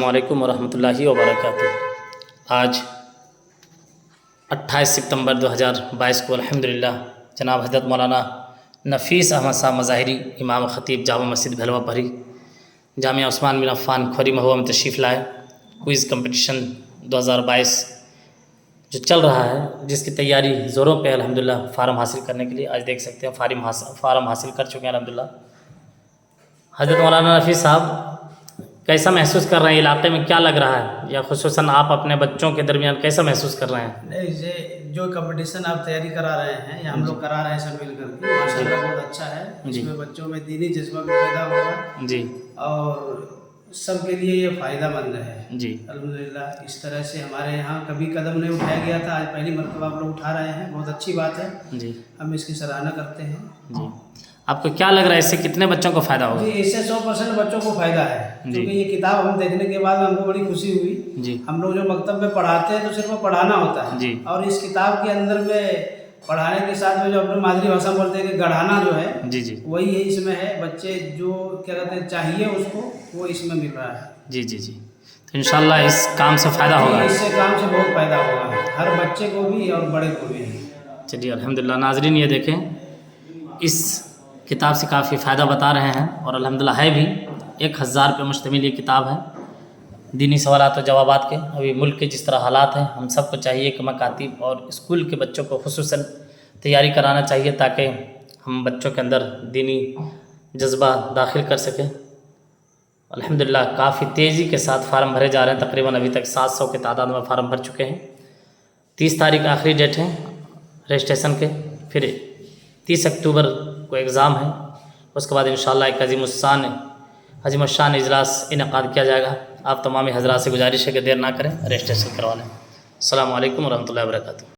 السلام علیکم ورحمۃ اللہ وبرکاتہ۔ آج 28 ستمبر 2022 کو الحمدللہ جناب حضرت مولانا نفیس احمد صاحب مظاہری امام خطیب جامع مسجد بھیلوا پری جامعہ عثمان بن عفان کھوری مہوا میں تشریف لائے۔ کوئز کمپٹیشن 2022 جو چل رہا ہے، جس کی تیاری زوروں پہ الحمدللہ فارم حاصل کرنے کے لیے آج دیکھ سکتے ہیں فارم حاصل کر چکے ہیں الحمدللہ۔ حضرت مولانا نفیس صاحب کیسا محسوس کر رہے ہیں؟ علاقے میں کیا لگ رہا ہے، یا خصوصاً آپ اپنے بچوں کے درمیان کیسا محسوس کر رہے ہیں؟ نہیں، یہ جو کمپٹیشن آپ تیاری کرا رہے ہیں یا ہم لوگ کرا رہے ہیں سب مل کر کے، ماشاء اللہ بہت اچھا ہے۔ اس میں بچوں میں دینی جذبہ بھی پیدا ہوگا جی، اور سب کے لیے یہ فائدہ مند ہے جی الحمدللہ۔ اس طرح سے ہمارے یہاں کبھی قدم نہیں اٹھایا گیا تھا، آج پہلی مرتبہ آپ لوگ اٹھا رہے ہیں، بہت اچھی بات ہے، جی ہم اس کی سراہنا کرتے ہیں۔ جی آپ کو کیا لگ رہا ہے، اس سے کتنے بچوں کو فائدہ ہوگا؟ جی، اس سے 100% بچوں کو فائدہ ہے، کیونکہ یہ کتاب ہم دیکھنے کے بعد ہم کو بڑی خوشی ہوئی۔ جی ہم لوگ جو مکتب میں پڑھاتے ہیں تو صرف وہ پڑھانا ہوتا ہے، جی اور اس کتاب کے اندر میں پڑھانے کے ساتھ میں جو اپنے مادری بھاشا بولتے ہیں کہ گڑھانا جو ہے، جی جی وہی ہے اس میں ہے۔ بچے جو کیا کہتے ہیں چاہیے اس کو، وہ اس میں مل رہا ہے۔ جی جی جی تو انشاءاللہ اس کام سے فائدہ ہوگا۔ اس سے کام سے بہت فائدہ ہوگا، ہر بچے کو بھی اور بڑے کو بھی۔ چلیے الحمدللہ۔ ناظرین یہ دیکھیں، اس کتاب سے کافی فائدہ بتا رہے ہیں، اور الحمدللہ ہے بھی 1000 پہ مشتمل یہ کتاب ہے، دینی سوالات و جوابات کے۔ ابھی ملک کے جس طرح حالات ہیں، ہم سب کو چاہیے کہ مکاتب اور اسکول کے بچوں کو خصوصاً تیاری کرانا چاہیے، تاکہ ہم بچوں کے اندر دینی جذبہ داخل کر سکیں۔ الحمدللہ کافی تیزی کے ساتھ فارم بھرے جا رہے ہیں، تقریباً ابھی تک 700 کے تعداد میں فارم بھر چکے ہیں۔ 30 تاریخ آخری ڈیٹ ہے رجسٹریشن کے، پھر 30 اکتوبر کو ایگزام ہے۔ اس کے بعد انشاءاللہ ایک عظیم الشان اجلاس انعقاد کیا جائے گا۔ آپ تمام حضرات سے گزارش ہے کہ دیر نہ کریں، رجسٹریشن کروا لیں۔ السلام علیکم ورحمۃ اللہ وبرکاتہ۔